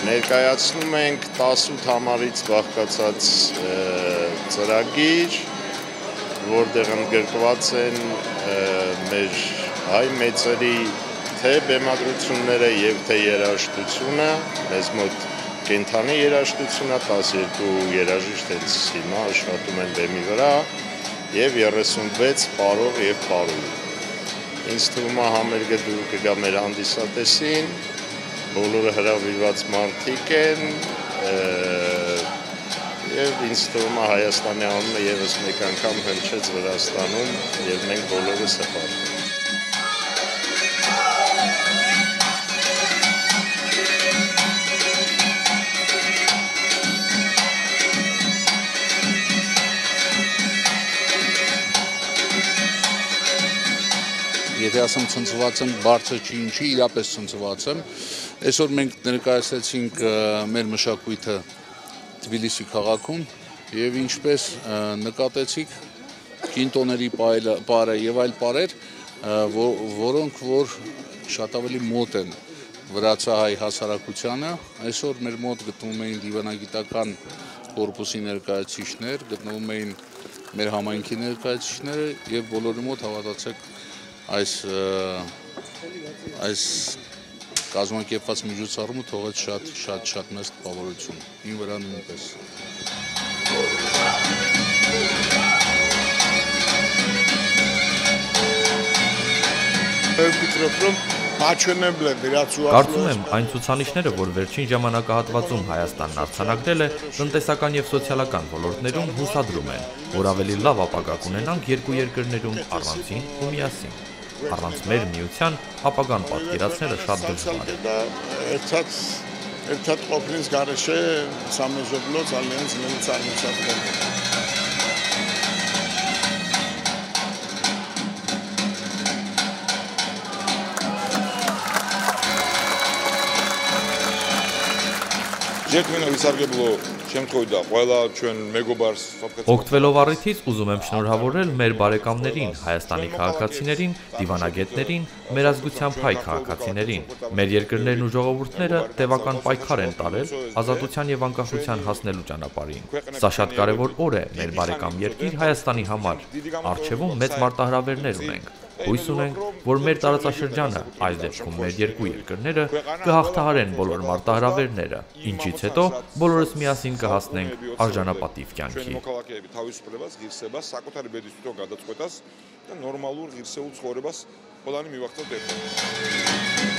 Ներկայացնում ենք 18 համարից բաղկացած ծրագիր, որտեղ ընդգրկված են մեր հայ մեծերի թե բեմադրությունները եւ թե երաժշտությունը, մեզ մոտ կենդանի երաժշտությունը 12 երաժիշտ հենց հիմա աշխատում են բեմի վրա եւ 36 պարող եւ պարուհի։ Ինձ թվում է համերգը դուր կգա մեր հանդիսատեսին, բոլորը հրավիրված մարդիկ են եւ ինձ թվում է Հայաստանի անունը եւս մեկ անգամ հնչեց Վրաստանում եւ մենք բոլորս հպարտ ենք։ Եթե ասեմ ցնցված եմ, բարձր չի ինչի, իրապես ցնցված եմ։ Այսօր մենք ներկայացրեցինք մեր մշակույթը Թբիլիսի քաղաքում եւ ինչպես նկատեցիք կինտոների պարը եւ այլ պարեր, որոնք որ շատ ավելի մոտ են վրացահայ հասարակությանը, այսօր մեր մոտ գտնվում էին դիվանագիտական կորպուսի ներկայացուցիչներ, գտնվում էին մեր համայնքի ներկայացուցիչները եւ բոլորի մոտ հավատացեք այս կազմակերպված միջոցառումը թողեց շատ մեծ տպավորություն։ Ին վրա նույնպես։ Կարծում եմ, այն ցուցանիշները, որ վերջին ժամանակահատվածում Հայաստանն արձանագրել է, տնտեսական եւ սոցիալական ոլորտներում հուսադրում են, որ ավելի լավ ապագա կունենանք երկու երկրներում առանցին ու միասին։ Առանց մեր միության ապագան պատկերացնելը շատ դժվար է։ Ერთად ყოფნის გარეშე სამეზობლოც ძალიან ძნელი წარმოსადგენია. Օգտվելով առիթից ուզում եմ շնորհավորել մեր բարեկամներին, Հայաստանի քաղաքացիներին, դիվանագետներին, մեր ազգությամբ հայ քաղաքացիներին։ Մեր երկրներն ու ժողովուրդները տևական պայքար են տարել ազատության եւ անկախության հասնելու ճանապարհին։ Սա շատ կարեւոր օր է մեր բարեկամ երկիր Հայաստանի համար։ Առջևում մեծ մարտահրավերներ ունենք։ Հույս ունենք, որ մեր տարածաշրջանը, այս դեպքում մեր երկու երկրները, կհաղթահարեն բոլոր մարտահրավերները, ինչից հետո բոլորս միասին կհասնենք արժանապատիվ կյանքի։ նորմալურ ღირსეულ ცხოვრებას ყველანი მივახცევთ ერთად.